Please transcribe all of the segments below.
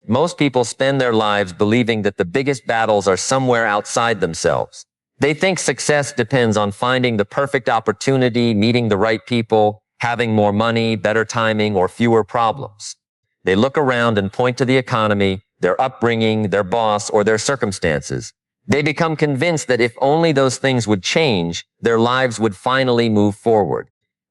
Most people spend their lives believing that the biggest battles are somewhere outside themselves. They think success depends on finding the perfect opportunity, meeting the right people, having more money, better timing, or fewer problems. They look around and point to the economy, their upbringing, their boss, or their circumstances. They become convinced that if only those things would change, their lives would finally move forward.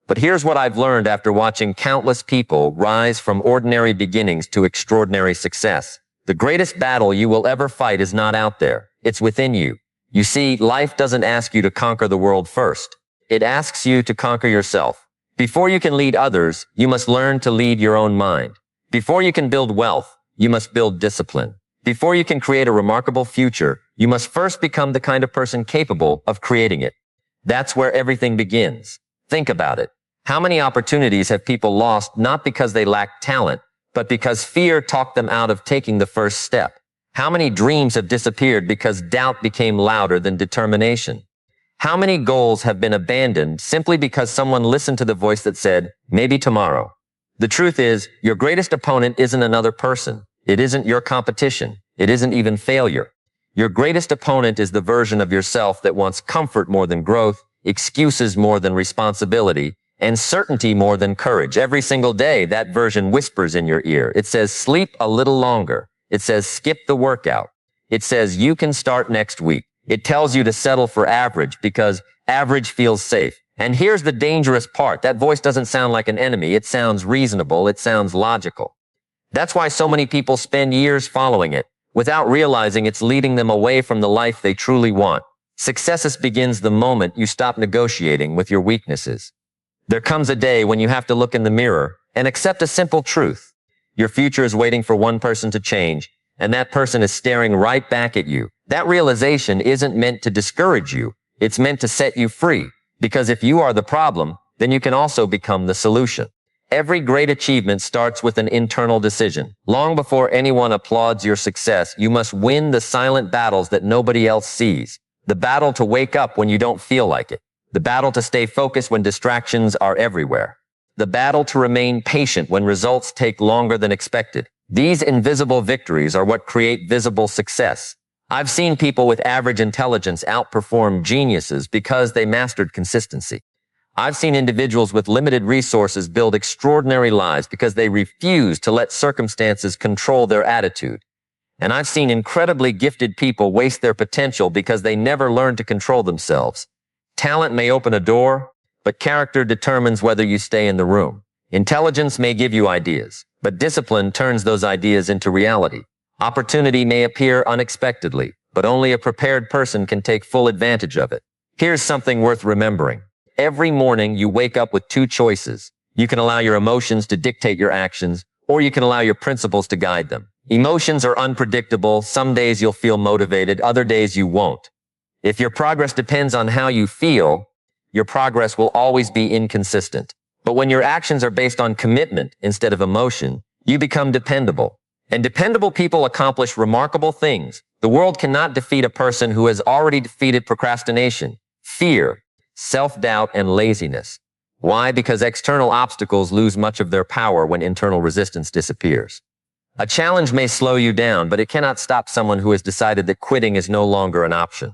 But here's what I've learned after watching countless people rise from ordinary beginnings to extraordinary success. The greatest battle you will ever fight is not out there. It's within you. You see, life doesn't ask you to conquer the world first. It asks you to conquer yourself. Before you can lead others, you must learn to lead your own mind. Before you can build wealth, you must build discipline. Before you can create a remarkable future, you must first become the kind of person capable of creating it. That's where everything begins. Think about it. How many opportunities have people lost not because they lacked talent, but because fear talked them out of taking the first step? How many dreams have disappeared because doubt became louder than determination? How many goals have been abandoned simply because someone listened to the voice that said, maybe tomorrow? The truth is, your greatest opponent isn't another person. It isn't your competition. It isn't even failure. Your greatest opponent is the version of yourself that wants comfort more than growth, excuses more than responsibility, and certainty more than courage. Every single day, that version whispers in your ear. It says, sleep a little longer. It says, skip the workout. It says, you can start next week. It tells you to settle for average because average feels safe. And here's the dangerous part. That voice doesn't sound like an enemy. It sounds reasonable. It sounds logical. That's why so many people spend years following it without realizing it's leading them away from the life they truly want. Success begins the moment you stop negotiating with your weaknesses. There comes a day when you have to look in the mirror and accept a simple truth. Your future is waiting for one person to change, and that person is staring right back at you. That realization isn't meant to discourage you. It's meant to set you free. Because if you are the problem, then you can also become the solution. Every great achievement starts with an internal decision. Long before anyone applauds your success, you must win the silent battles that nobody else sees. The battle to wake up when you don't feel like it. The battle to stay focused when distractions are everywhere. The battle to remain patient when results take longer than expected. These invisible victories are what create visible success. I've seen people with average intelligence outperform geniuses because they mastered consistency. I've seen individuals with limited resources build extraordinary lives because they refuse to let circumstances control their attitude. And I've seen incredibly gifted people waste their potential because they never learned to control themselves. Talent may open a door, but character determines whether you stay in the room. Intelligence may give you ideas, but discipline turns those ideas into reality. Opportunity may appear unexpectedly, but only a prepared person can take full advantage of it. Here's something worth remembering. Every morning you wake up with two choices. You can allow your emotions to dictate your actions, or you can allow your principles to guide them. Emotions are unpredictable. Some days you'll feel motivated, other days you won't. If your progress depends on how you feel, your progress will always be inconsistent. But when your actions are based on commitment instead of emotion, you become dependable. And dependable people accomplish remarkable things. The world cannot defeat a person who has already defeated procrastination, fear, self-doubt, and laziness. Why? Because external obstacles lose much of their power when internal resistance disappears. A challenge may slow you down, but it cannot stop someone who has decided that quitting is no longer an option.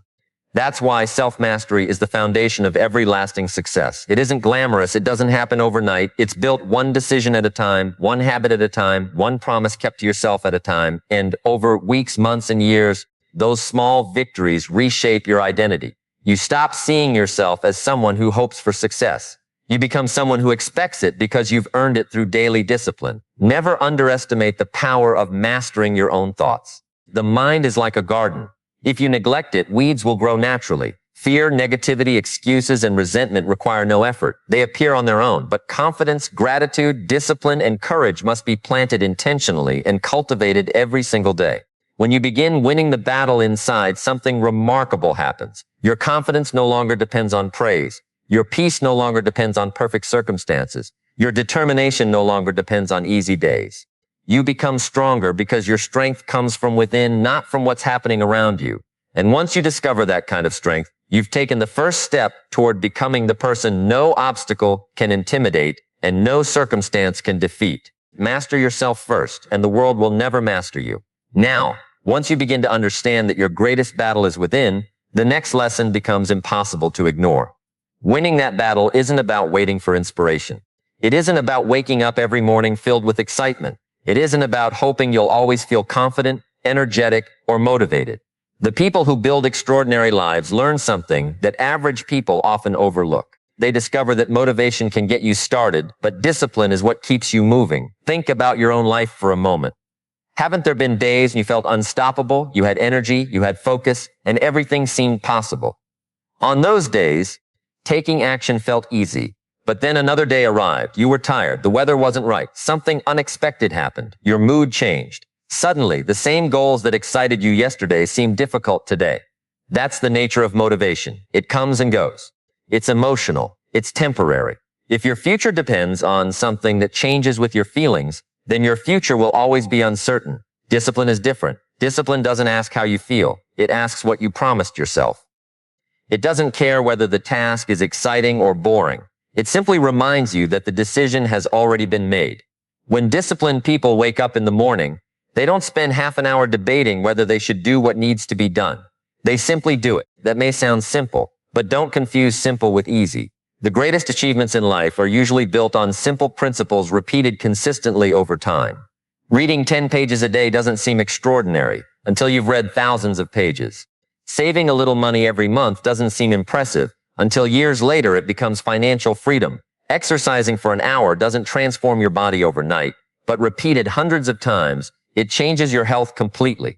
That's why self-mastery is the foundation of every lasting success. It isn't glamorous. It doesn't happen overnight. It's built one decision at a time, one habit at a time, one promise kept to yourself at a time. And over weeks, months, and years, those small victories reshape your identity. You stop seeing yourself as someone who hopes for success. You become someone who expects it because you've earned it through daily discipline. Never underestimate the power of mastering your own thoughts. The mind is like a garden. If you neglect it, weeds will grow naturally. Fear, negativity, excuses, and resentment require no effort. They appear on their own. But confidence, gratitude, discipline, and courage must be planted intentionally and cultivated every single day. When you begin winning the battle inside, something remarkable happens. Your confidence no longer depends on praise. Your peace no longer depends on perfect circumstances. Your determination no longer depends on easy days. You become stronger because your strength comes from within, not from what's happening around you. And once you discover that kind of strength, you've taken the first step toward becoming the person no obstacle can intimidate and no circumstance can defeat. Master yourself first, and the world will never master you. Now, once you begin to understand that your greatest battle is within, the next lesson becomes impossible to ignore. Winning that battle isn't about waiting for inspiration. It isn't about waking up every morning filled with excitement. It isn't about hoping you'll always feel confident, energetic, or motivated. The people who build extraordinary lives learn something that average people often overlook. They discover that motivation can get you started, but discipline is what keeps you moving. Think about your own life for a moment. Haven't there been days when you felt unstoppable, you had energy, you had focus, and everything seemed possible? On those days, taking action felt easy. But then another day arrived. You were tired. The weather wasn't right. Something unexpected happened. Your mood changed. Suddenly, the same goals that excited you yesterday seem difficult today. That's the nature of motivation. It comes and goes. It's emotional. It's temporary. If your future depends on something that changes with your feelings, then your future will always be uncertain. Discipline is different. Discipline doesn't ask how you feel. It asks what you promised yourself. It doesn't care whether the task is exciting or boring. It simply reminds you that the decision has already been made. When disciplined people wake up in the morning, they don't spend half an hour debating whether they should do what needs to be done. They simply do it. That may sound simple, but don't confuse simple with easy. The greatest achievements in life are usually built on simple principles repeated consistently over time. Reading 10 pages a day doesn't seem extraordinary until you've read thousands of pages. Saving a little money every month doesn't seem impressive until years later it becomes financial freedom. Exercising for an hour doesn't transform your body overnight, but repeated hundreds of times, it changes your health completely.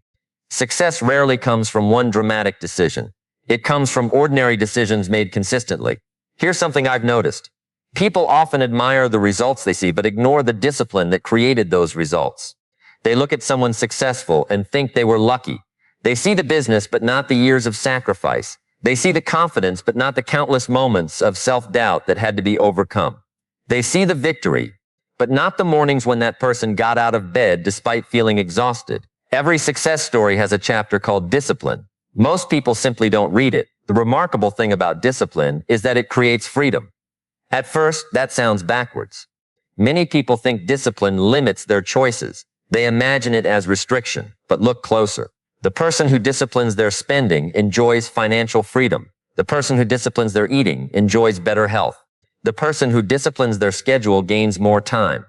Success rarely comes from one dramatic decision. It comes from ordinary decisions made consistently. Here's something I've noticed. People often admire the results they see, but ignore the discipline that created those results. They look at someone successful and think they were lucky. They see the business, but not the years of sacrifice. They see the confidence, but not the countless moments of self-doubt that had to be overcome. They see the victory, but not the mornings when that person got out of bed despite feeling exhausted. Every success story has a chapter called discipline. Most people simply don't read it. The remarkable thing about discipline is that it creates freedom. At first, that sounds backwards. Many people think discipline limits their choices. They imagine it as restriction, but look closer. The person who disciplines their spending enjoys financial freedom. The person who disciplines their eating enjoys better health. The person who disciplines their schedule gains more time.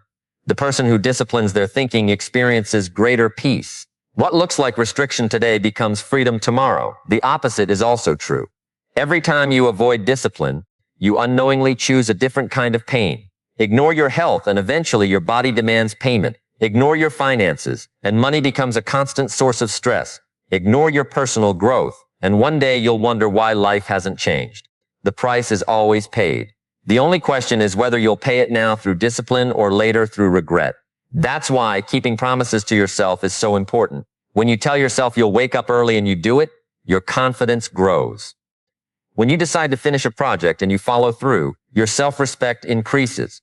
The person who disciplines their thinking experiences greater peace. What looks like restriction today becomes freedom tomorrow. The opposite is also true. Every time you avoid discipline, you unknowingly choose a different kind of pain. Ignore your health and eventually your body demands payment. Ignore your finances and money becomes a constant source of stress. Ignore your personal growth and one day you'll wonder why life hasn't changed. The price is always paid. The only question is whether you'll pay it now through discipline or later through regret. That's why keeping promises to yourself is so important. When you tell yourself you'll wake up early and you do it, your confidence grows. When you decide to finish a project and you follow through, your self-respect increases.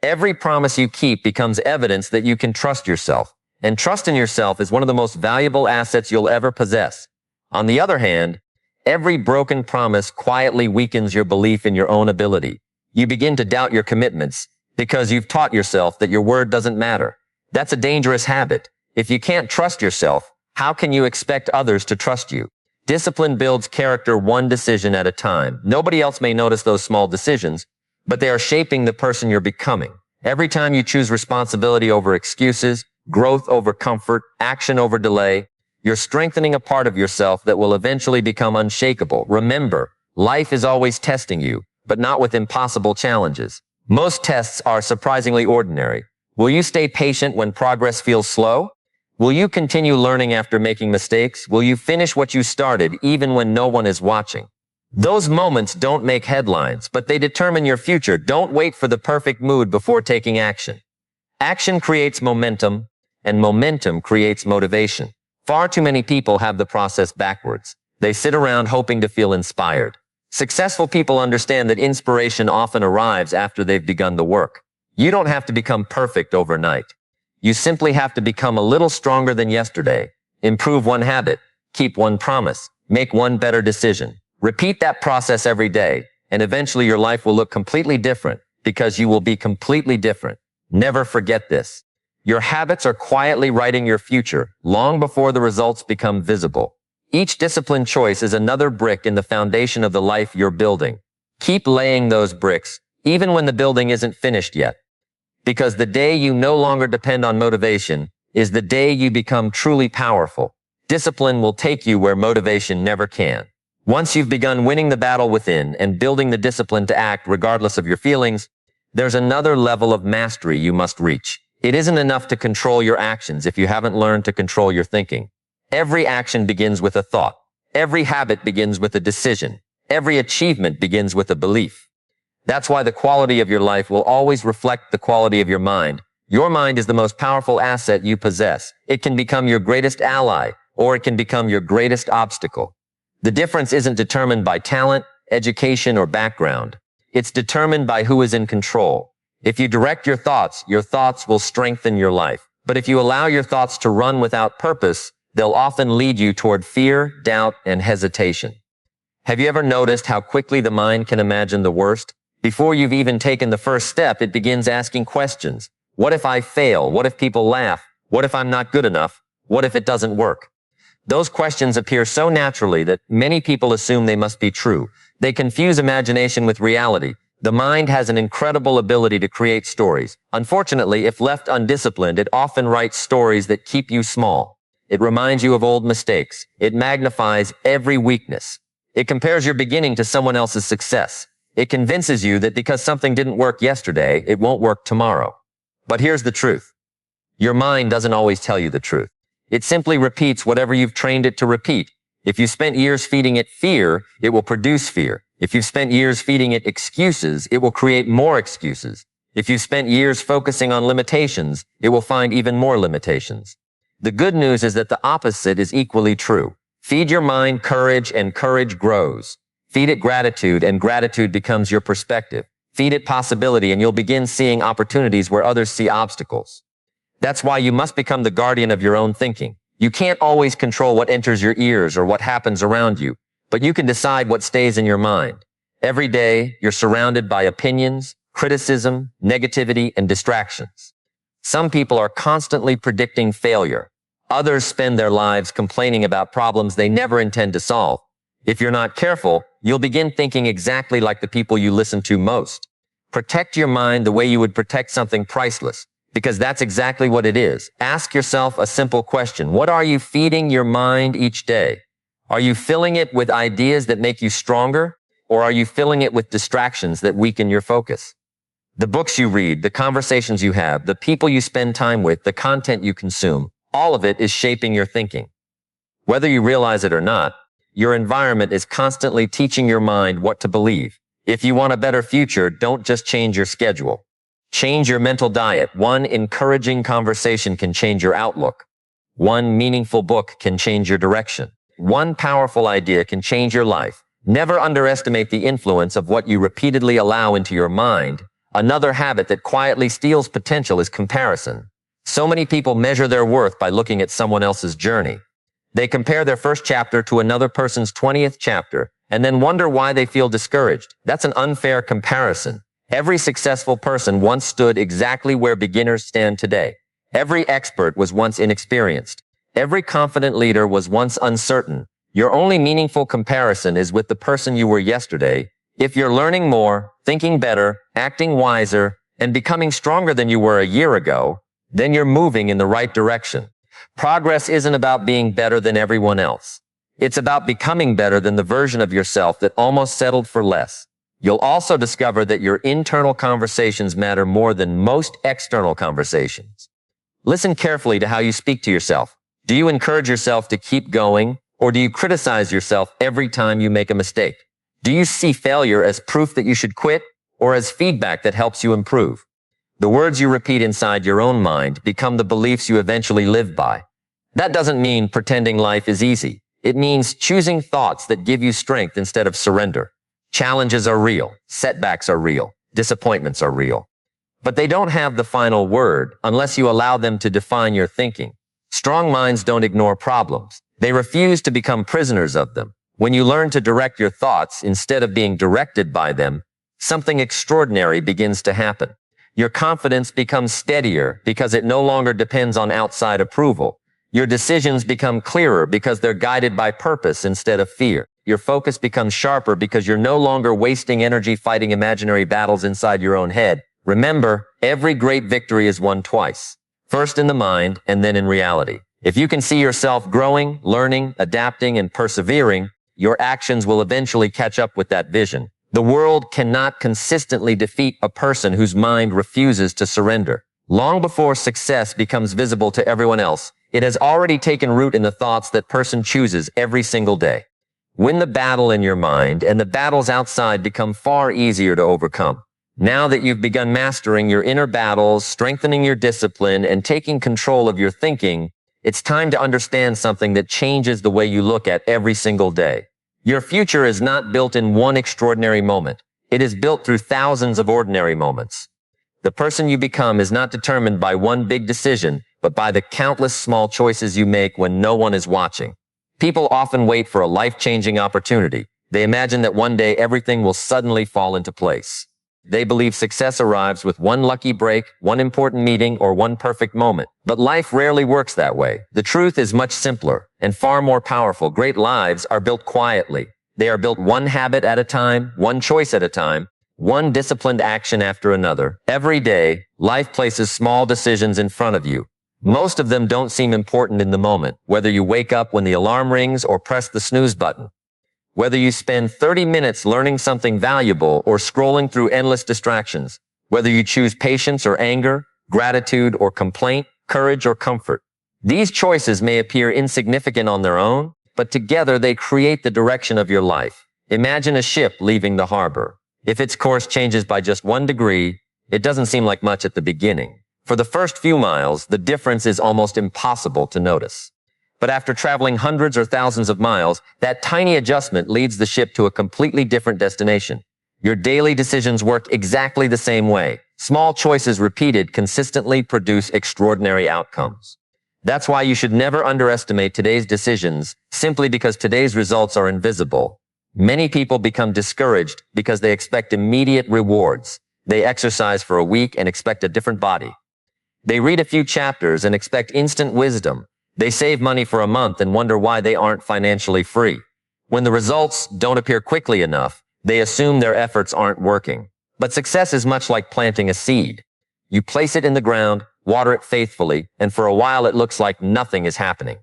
Every promise you keep becomes evidence that you can trust yourself. And trust in yourself is one of the most valuable assets you'll ever possess. On the other hand, every broken promise quietly weakens your belief in your own ability. You begin to doubt your commitments because you've taught yourself that your word doesn't matter. That's a dangerous habit. If you can't trust yourself, how can you expect others to trust you? Discipline builds character one decision at a time. Nobody else may notice those small decisions, but they are shaping the person you're becoming. Every time you choose responsibility over excuses, growth over comfort, action over delay, you're strengthening a part of yourself that will eventually become unshakable. Remember, life is always testing you, but not with impossible challenges. Most tests are surprisingly ordinary. Will you stay patient when progress feels slow? Will you continue learning after making mistakes? Will you finish what you started even when no one is watching? Those moments don't make headlines, but they determine your future. Don't wait for the perfect mood before taking action. Action creates momentum, and momentum creates motivation. Far too many people have the process backwards. They sit around hoping to feel inspired. Successful people understand that inspiration often arrives after they've begun the work. You don't have to become perfect overnight. You simply have to become a little stronger than yesterday, improve one habit, keep one promise, make one better decision. Repeat that process every day, and eventually your life will look completely different because you will be completely different. Never forget this. Your habits are quietly writing your future long before the results become visible. Each disciplined choice is another brick in the foundation of the life you're building. Keep laying those bricks, even when the building isn't finished yet. Because the day you no longer depend on motivation is the day you become truly powerful. Discipline will take you where motivation never can. Once you've begun winning the battle within and building the discipline to act regardless of your feelings, there's another level of mastery you must reach. It isn't enough to control your actions if you haven't learned to control your thinking. Every action begins with a thought. Every habit begins with a decision. Every achievement begins with a belief. That's why the quality of your life will always reflect the quality of your mind. Your mind is the most powerful asset you possess. It can become your greatest ally, or it can become your greatest obstacle. The difference isn't determined by talent, education, or background. It's determined by who is in control. If you direct your thoughts will strengthen your life. But if you allow your thoughts to run without purpose, they'll often lead you toward fear, doubt, and hesitation. Have you ever noticed how quickly the mind can imagine the worst? Before you've even taken the first step, it begins asking questions. What if I fail? What if people laugh? What if I'm not good enough? What if it doesn't work? Those questions appear so naturally that many people assume they must be true. They confuse imagination with reality. The mind has an incredible ability to create stories. Unfortunately, if left undisciplined, it often writes stories that keep you small. It reminds you of old mistakes. It magnifies every weakness. It compares your beginning to someone else's success. It convinces you that because something didn't work yesterday, it won't work tomorrow. But here's the truth. Your mind doesn't always tell you the truth. It simply repeats whatever you've trained it to repeat. If you spent years feeding it fear, it will produce fear. If you've spent years feeding it excuses, it will create more excuses. If you've spent years focusing on limitations, it will find even more limitations. The good news is that the opposite is equally true. Feed your mind courage, and courage grows. Feed it gratitude, and gratitude becomes your perspective. Feed it possibility, and you'll begin seeing opportunities where others see obstacles. That's why you must become the guardian of your own thinking. You can't always control what enters your ears or what happens around you, but you can decide what stays in your mind. Every day, you're surrounded by opinions, criticism, negativity, and distractions. Some people are constantly predicting failure. Others spend their lives complaining about problems they never intend to solve. If you're not careful, you'll begin thinking exactly like the people you listen to most. Protect your mind the way you would protect something priceless, because that's exactly what it is. Ask yourself a simple question. What are you feeding your mind each day? Are you filling it with ideas that make you stronger, or are you filling it with distractions that weaken your focus? The books you read, the conversations you have, the people you spend time with, the content you consume, all of it is shaping your thinking. Whether you realize it or not, your environment is constantly teaching your mind what to believe. If you want a better future, don't just change your schedule. Change your mental diet. One encouraging conversation can change your outlook. One meaningful book can change your direction. One powerful idea can change your life. Never underestimate the influence of what you repeatedly allow into your mind. Another habit that quietly steals potential is comparison. So many people measure their worth by looking at someone else's journey. They compare their first chapter to another person's 20th chapter and then wonder why they feel discouraged. That's an unfair comparison. Every successful person once stood exactly where beginners stand today. Every expert was once inexperienced. Every confident leader was once uncertain. Your only meaningful comparison is with the person you were yesterday. If you're learning more, thinking better, acting wiser, and becoming stronger than you were a year ago, then you're moving in the right direction. Progress isn't about being better than everyone else. It's about becoming better than the version of yourself that almost settled for less. You'll also discover that your internal conversations matter more than most external conversations. Listen carefully to how you speak to yourself. Do you encourage yourself to keep going, or do you criticize yourself every time you make a mistake? Do you see failure as proof that you should quit, or as feedback that helps you improve? The words you repeat inside your own mind become the beliefs you eventually live by. That doesn't mean pretending life is easy. It means choosing thoughts that give you strength instead of surrender. Challenges are real. Setbacks are real. Disappointments are real. But they don't have the final word unless you allow them to define your thinking. Strong minds don't ignore problems. They refuse to become prisoners of them. When you learn to direct your thoughts instead of being directed by them, something extraordinary begins to happen. Your confidence becomes steadier because it no longer depends on outside approval. Your decisions become clearer because they're guided by purpose instead of fear. Your focus becomes sharper because you're no longer wasting energy fighting imaginary battles inside your own head. Remember, every great victory is won twice. First in the mind and then in reality. If you can see yourself growing, learning, adapting, and persevering, your actions will eventually catch up with that vision. The world cannot consistently defeat a person whose mind refuses to surrender. Long before success becomes visible to everyone else, it has already taken root in the thoughts that person chooses every single day. Win the battle in your mind, and the battles outside become far easier to overcome. Now that you've begun mastering your inner battles, strengthening your discipline, and taking control of your thinking, it's time to understand something that changes the way you look at every single day. Your future is not built in one extraordinary moment. It is built through thousands of ordinary moments. The person you become is not determined by one big decision, but by the countless small choices you make when no one is watching. People often wait for a life-changing opportunity. They imagine that one day everything will suddenly fall into place. They believe success arrives with one lucky break, one important meeting, or one perfect moment. But life rarely works that way. The truth is much simpler and far more powerful. Great lives are built quietly. They are built one habit at a time, one choice at a time, one disciplined action after another. Every day, life places small decisions in front of you. Most of them don't seem important in the moment, whether you wake up when the alarm rings or press the snooze button. Whether you spend 30 minutes learning something valuable or scrolling through endless distractions, whether you choose patience or anger, gratitude or complaint, courage or comfort. These choices may appear insignificant on their own, but together they create the direction of your life. Imagine a ship leaving the harbor. If its course changes by just 1 degree, it doesn't seem like much at the beginning. For the first few miles, the difference is almost impossible to notice. But after traveling hundreds or thousands of miles, that tiny adjustment leads the ship to a completely different destination. Your daily decisions work exactly the same way. Small choices repeated consistently produce extraordinary outcomes. That's why you should never underestimate today's decisions simply because today's results are invisible. Many people become discouraged because they expect immediate rewards. They exercise for a week and expect a different body. They read a few chapters and expect instant wisdom. They save money for a month and wonder why they aren't financially free. When the results don't appear quickly enough, they assume their efforts aren't working. But success is much like planting a seed. You place it in the ground, water it faithfully, and for a while it looks like nothing is happening.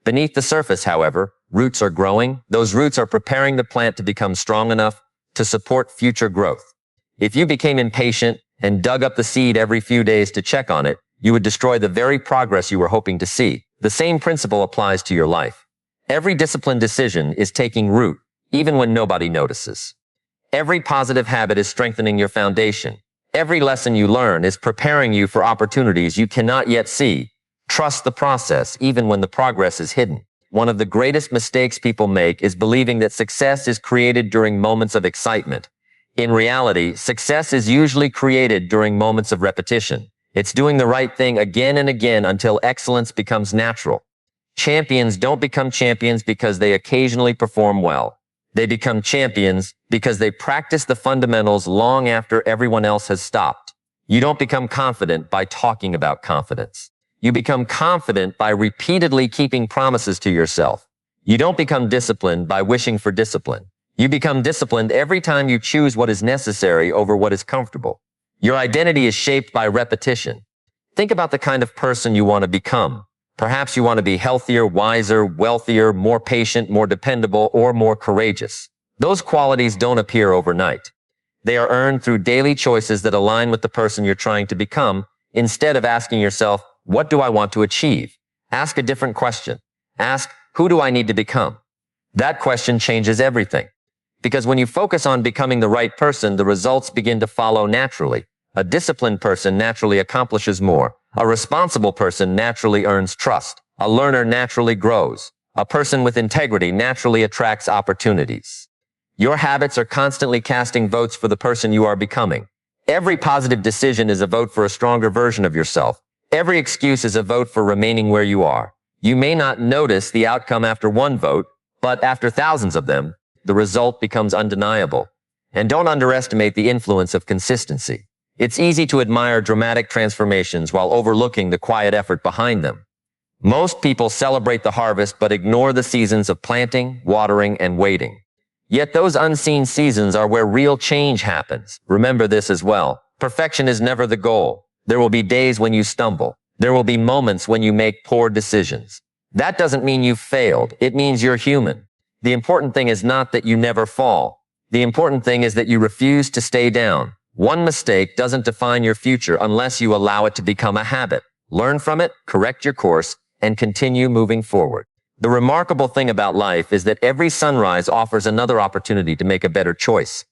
Beneath the surface, however, roots are growing. Those roots are preparing the plant to become strong enough to support future growth. If you became impatient and dug up the seed every few days to check on it, you would destroy the very progress you were hoping to see. The same principle applies to your life. Every disciplined decision is taking root, even when nobody notices. Every positive habit is strengthening your foundation. Every lesson you learn is preparing you for opportunities you cannot yet see. Trust the process, even when the progress is hidden. One of the greatest mistakes people make is believing that success is created during moments of excitement. In reality, success is usually created during moments of repetition. It's doing the right thing again and again until excellence becomes natural. Champions don't become champions because they occasionally perform well. They become champions because they practice the fundamentals long after everyone else has stopped. You don't become confident by talking about confidence. You become confident by repeatedly keeping promises to yourself. You don't become disciplined by wishing for discipline. You become disciplined every time you choose what is necessary over what is comfortable. Your identity is shaped by repetition. Think about the kind of person you want to become. Perhaps you want to be healthier, wiser, wealthier, more patient, more dependable, or more courageous. Those qualities don't appear overnight. They are earned through daily choices that align with the person you're trying to become. Instead of asking yourself, what do I want to achieve? Ask a different question. Ask, who do I need to become? That question changes everything. Because when you focus on becoming the right person, the results begin to follow naturally. A disciplined person naturally accomplishes more. A responsible person naturally earns trust. A learner naturally grows. A person with integrity naturally attracts opportunities. Your habits are constantly casting votes for the person you are becoming. Every positive decision is a vote for a stronger version of yourself. Every excuse is a vote for remaining where you are. You may not notice the outcome after one vote, but after thousands of them, the result becomes undeniable. And don't underestimate the influence of consistency. It's easy to admire dramatic transformations while overlooking the quiet effort behind them. Most people celebrate the harvest but ignore the seasons of planting, watering, and waiting. Yet those unseen seasons are where real change happens. Remember this as well. Perfection is never the goal. There will be days when you stumble. There will be moments when you make poor decisions. That doesn't mean you failed. It means you're human. The important thing is not that you never fall. The important thing is that you refuse to stay down. One mistake doesn't define your future unless you allow it to become a habit. Learn from it, correct your course, and continue moving forward. The remarkable thing about life is that every sunrise offers another opportunity to make a better choice.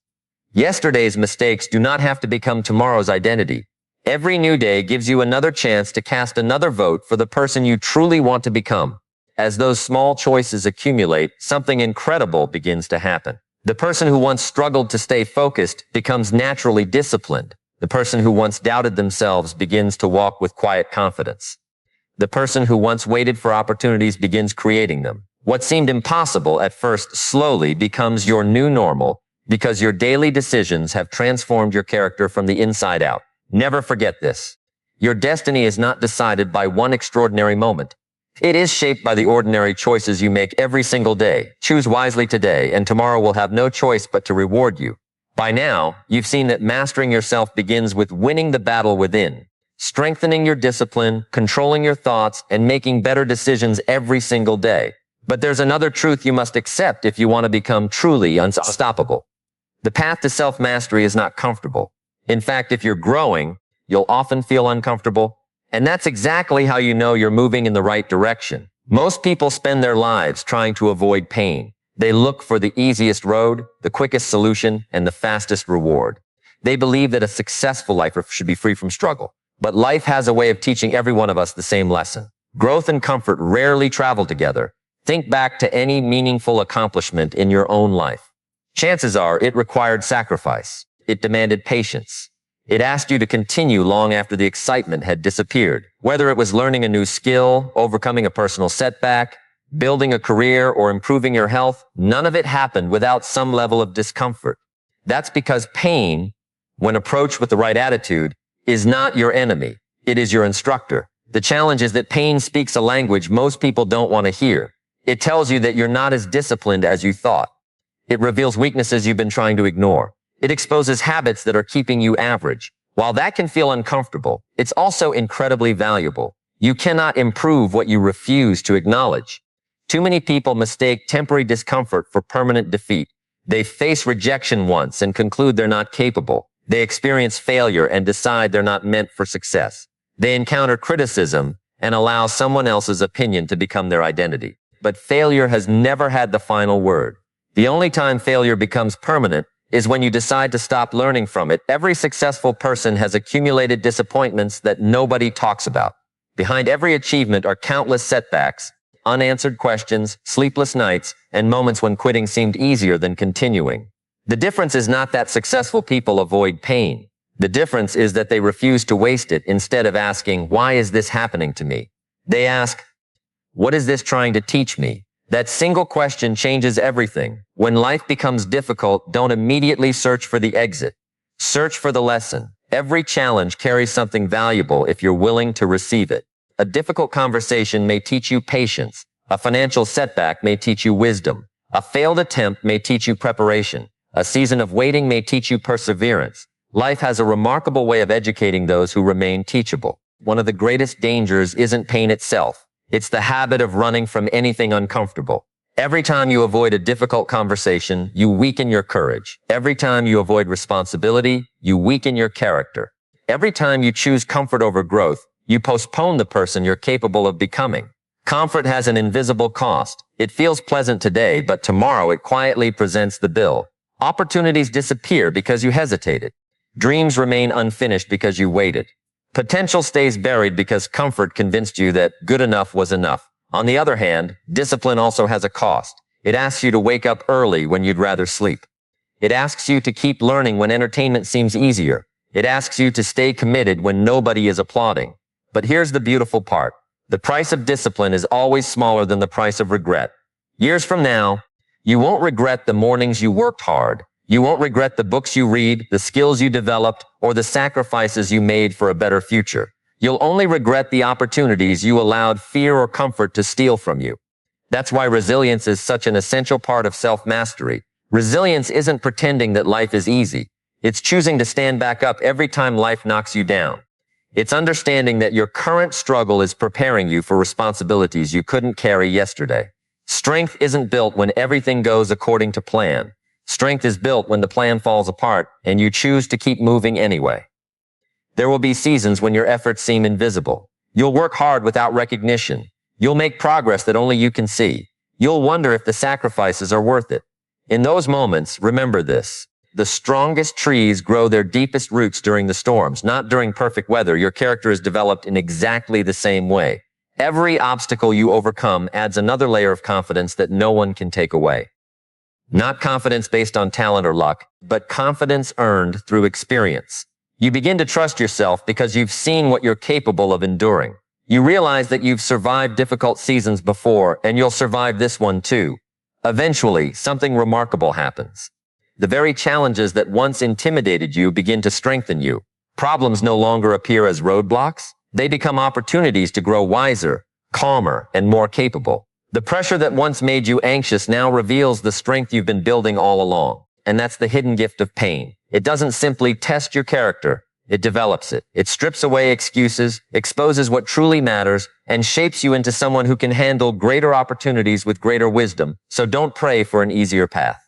Yesterday's mistakes do not have to become tomorrow's identity. Every new day gives you another chance to cast another vote for the person you truly want to become. As those small choices accumulate, something incredible begins to happen. The person who once struggled to stay focused becomes naturally disciplined. The person who once doubted themselves begins to walk with quiet confidence. The person who once waited for opportunities begins creating them. What seemed impossible at first slowly becomes your new normal because your daily decisions have transformed your character from the inside out. Never forget this. Your destiny is not decided by one extraordinary moment. It is shaped by the ordinary choices you make every single day. Choose wisely today, and tomorrow will have no choice but to reward you. By now, you've seen that mastering yourself begins with winning the battle within, strengthening your discipline, controlling your thoughts, and making better decisions every single day. But there's another truth you must accept if you want to become truly unstoppable. The path to self-mastery is not comfortable. In fact, if you're growing, you'll often feel uncomfortable. And that's exactly how you know you're moving in the right direction. Most people spend their lives trying to avoid pain. They look for the easiest road, the quickest solution, and the fastest reward. They believe that a successful life should be free from struggle. But life has a way of teaching every one of us the same lesson. Growth and comfort rarely travel together. Think back to any meaningful accomplishment in your own life. Chances are it required sacrifice. It demanded patience. It asked you to continue long after the excitement had disappeared. Whether it was learning a new skill, overcoming a personal setback, building a career, or improving your health, none of it happened without some level of discomfort. That's because pain, when approached with the right attitude, is not your enemy. It is your instructor. The challenge is that pain speaks a language most people don't want to hear. It tells you that you're not as disciplined as you thought. It reveals weaknesses you've been trying to ignore. It exposes habits that are keeping you average. While that can feel uncomfortable, it's also incredibly valuable. You cannot improve what you refuse to acknowledge. Too many people mistake temporary discomfort for permanent defeat. They face rejection once and conclude they're not capable. They experience failure and decide they're not meant for success. They encounter criticism and allow someone else's opinion to become their identity. But failure has never had the final word. The only time failure becomes permanent is when you decide to stop learning from it. Every successful person has accumulated disappointments that nobody talks about. Behind every achievement are countless setbacks, unanswered questions, sleepless nights, and moments when quitting seemed easier than continuing. The difference is not that successful people avoid pain. The difference is that they refuse to waste it instead of asking, why is this happening to me? They ask, what is this trying to teach me? That single question changes everything. When life becomes difficult, don't immediately search for the exit. Search for the lesson. Every challenge carries something valuable if you're willing to receive it. A difficult conversation may teach you patience. A financial setback may teach you wisdom. A failed attempt may teach you preparation. A season of waiting may teach you perseverance. Life has a remarkable way of educating those who remain teachable. One of the greatest dangers isn't pain itself. It's the habit of running from anything uncomfortable. Every time you avoid a difficult conversation, you weaken your courage. Every time you avoid responsibility, you weaken your character. Every time you choose comfort over growth, you postpone the person you're capable of becoming. Comfort has an invisible cost. It feels pleasant today, but tomorrow it quietly presents the bill. Opportunities disappear because you hesitated. Dreams remain unfinished because you waited. Potential stays buried because comfort convinced you that good enough was enough. On the other hand, discipline also has a cost. It asks you to wake up early when you'd rather sleep. It asks you to keep learning when entertainment seems easier. It asks you to stay committed when nobody is applauding. But here's the beautiful part. The price of discipline is always smaller than the price of regret. Years from now, you won't regret the mornings you worked hard. You won't regret the books you read, the skills you developed, or the sacrifices you made for a better future. You'll only regret the opportunities you allowed fear or comfort to steal from you. That's why resilience is such an essential part of self-mastery. Resilience isn't pretending that life is easy. It's choosing to stand back up every time life knocks you down. It's understanding that your current struggle is preparing you for responsibilities you couldn't carry yesterday. Strength isn't built when everything goes according to plan. Strength is built when the plan falls apart and you choose to keep moving anyway. There will be seasons when your efforts seem invisible. You'll work hard without recognition. You'll make progress that only you can see. You'll wonder if the sacrifices are worth it. In those moments, remember this. The strongest trees grow their deepest roots during the storms, not during perfect weather. Your character is developed in exactly the same way. Every obstacle you overcome adds another layer of confidence that no one can take away. Not confidence based on talent or luck, but confidence earned through experience. You begin to trust yourself because you've seen what you're capable of enduring. You realize that you've survived difficult seasons before, and you'll survive this one too. Eventually, something remarkable happens. The very challenges that once intimidated you begin to strengthen you. Problems no longer appear as roadblocks. They become opportunities to grow wiser, calmer, and more capable. The pressure that once made you anxious now reveals the strength you've been building all along. And that's the hidden gift of pain. It doesn't simply test your character. It develops it. It strips away excuses, exposes what truly matters, and shapes you into someone who can handle greater opportunities with greater wisdom. So don't pray for an easier path.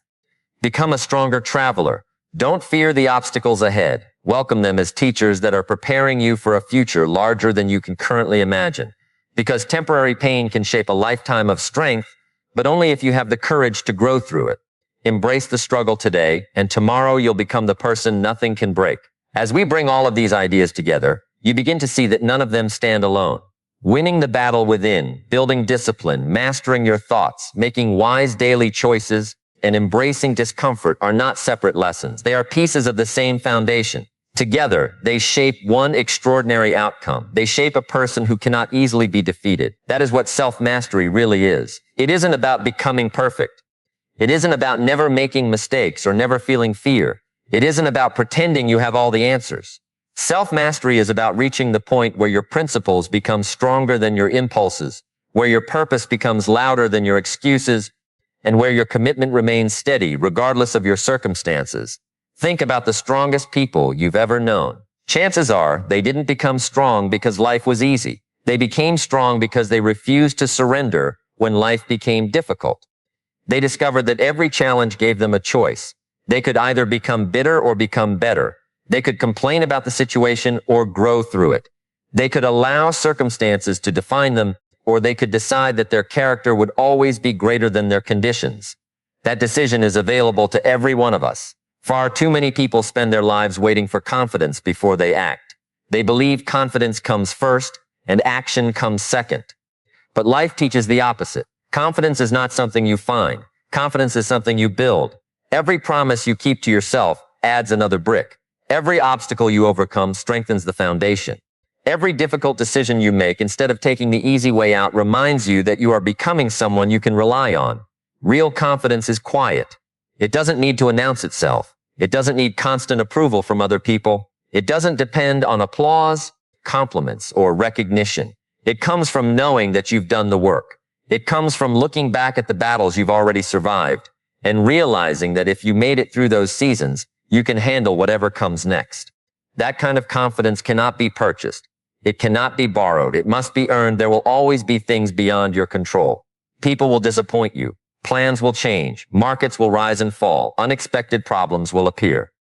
Become a stronger traveler. Don't fear the obstacles ahead. Welcome them as teachers that are preparing you for a future larger than you can currently imagine. Because temporary pain can shape a lifetime of strength, but only if you have the courage to grow through it. Embrace the struggle today, and tomorrow you'll become the person nothing can break. As we bring all of these ideas together, you begin to see that none of them stand alone. Winning the battle within, building discipline, mastering your thoughts, making wise daily choices, and embracing discomfort are not separate lessons. They are pieces of the same foundation. Together, they shape one extraordinary outcome. They shape a person who cannot easily be defeated. That is what self-mastery really is. It isn't about becoming perfect. It isn't about never making mistakes or never feeling fear. It isn't about pretending you have all the answers. Self-mastery is about reaching the point where your principles become stronger than your impulses, where your purpose becomes louder than your excuses, and where your commitment remains steady regardless of your circumstances. Think about the strongest people you've ever known. Chances are they didn't become strong because life was easy. They became strong because they refused to surrender when life became difficult. They discovered that every challenge gave them a choice. They could either become bitter or become better. They could complain about the situation or grow through it. They could allow circumstances to define them, or they could decide that their character would always be greater than their conditions. That decision is available to every one of us. Far too many people spend their lives waiting for confidence before they act. They believe confidence comes first and action comes second. But life teaches the opposite. Confidence is not something you find. Confidence is something you build. Every promise you keep to yourself adds another brick. Every obstacle you overcome strengthens the foundation. Every difficult decision you make, instead of taking the easy way out, reminds you that you are becoming someone you can rely on. Real confidence is quiet. It doesn't need to announce itself. It doesn't need constant approval from other people. It doesn't depend on applause, compliments, or recognition. It comes from knowing that you've done the work. It comes from looking back at the battles you've already survived and realizing that if you made it through those seasons, you can handle whatever comes next. That kind of confidence cannot be purchased. It cannot be borrowed. It must be earned. There will always be things beyond your control. People will disappoint you. Plans will change. Markets will rise and fall. Unexpected problems will appear.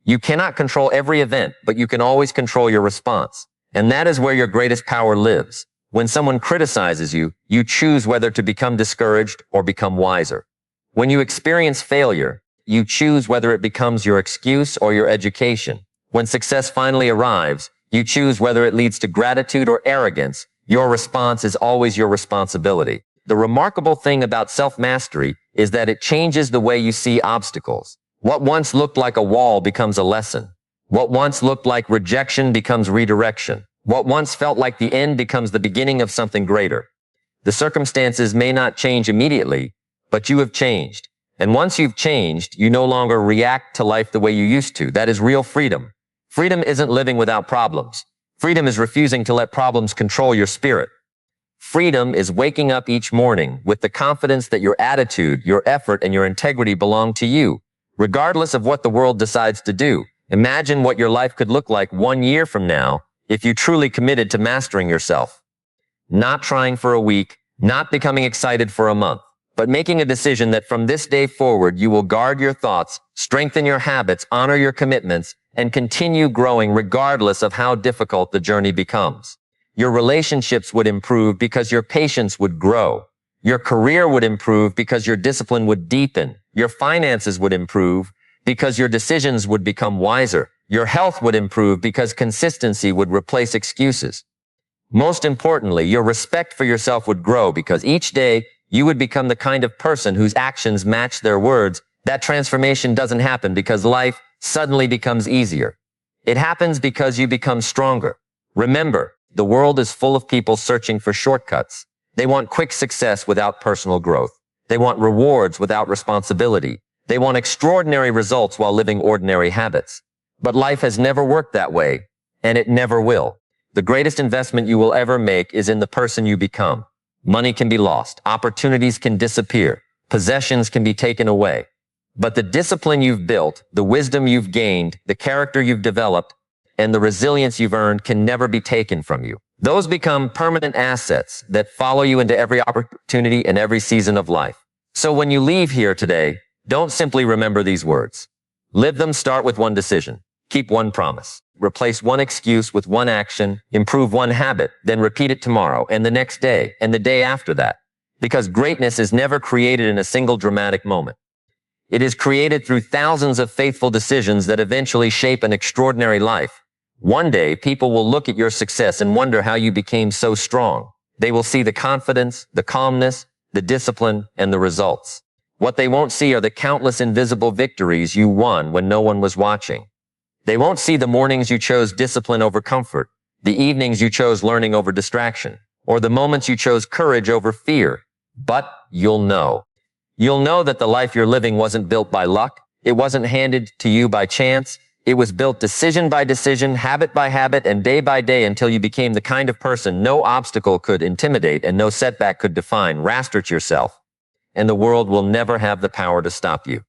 You cannot control every event, but you can always control your response. And that is where your greatest power lives. When someone criticizes you, you choose whether to become discouraged or become wiser. When you experience failure, you choose whether it becomes your excuse or your education. When success finally arrives, you choose whether it leads to gratitude or arrogance. Your response is always your responsibility. The remarkable thing about self-mastery is that it changes the way you see obstacles. What once looked like a wall becomes a lesson. What once looked like rejection becomes redirection. What once felt like the end becomes the beginning of something greater. The circumstances may not change immediately, but you have changed. And once you've changed, you no longer react to life the way you used to. That is real freedom. Freedom isn't living without problems. Freedom is refusing to let problems control your spirit. Freedom is waking up each morning with the confidence that your attitude, your effort, and your integrity belong to you, regardless of what the world decides to do. Imagine what your life could look like 1 year from now if you truly committed to mastering yourself. Not trying for a week, not becoming excited for a month, but making a decision that from this day forward you will guard your thoughts, strengthen your habits, honor your commitments, and continue growing regardless of how difficult the journey becomes. Your relationships would improve because your patience would grow. Your career would improve because your discipline would deepen. Your finances would improve because your decisions would become wiser. Your health would improve because consistency would replace excuses. Most importantly, your respect for yourself would grow because each day you would become the kind of person whose actions match their words. That transformation doesn't happen because life suddenly becomes easier. It happens because you become stronger. Remember, the world is full of people searching for shortcuts. They want quick success without personal growth. They want rewards without responsibility. They want extraordinary results while living ordinary habits. But life has never worked that way, and it never will. The greatest investment you will ever make is in the person you become. Money can be lost. Opportunities can disappear. Possessions can be taken away. But the discipline you've built, the wisdom you've gained, the character you've developed, and the resilience you've earned can never be taken from you. Those become permanent assets that follow you into every opportunity and every season of life. So when you leave here today, don't simply remember these words. Live them. Start with one decision. Keep one promise. Replace one excuse with one action. Improve one habit. Then repeat it tomorrow and the next day and the day after that. Because greatness is never created in a single dramatic moment. It is created through thousands of faithful decisions that eventually shape an extraordinary life. One day, people will look at your success and wonder how you became so strong. They will see the confidence, the calmness, the discipline, and the results. What they won't see are the countless invisible victories you won when no one was watching. They won't see the mornings you chose discipline over comfort, the evenings you chose learning over distraction, or the moments you chose courage over fear. But you'll know. You'll know that the life you're living wasn't built by luck. It wasn't handed to you by chance. It was built decision by decision, habit by habit, and day by day until you became the kind of person no obstacle could intimidate and no setback could define. Master yourself, and the world will never have the power to stop you.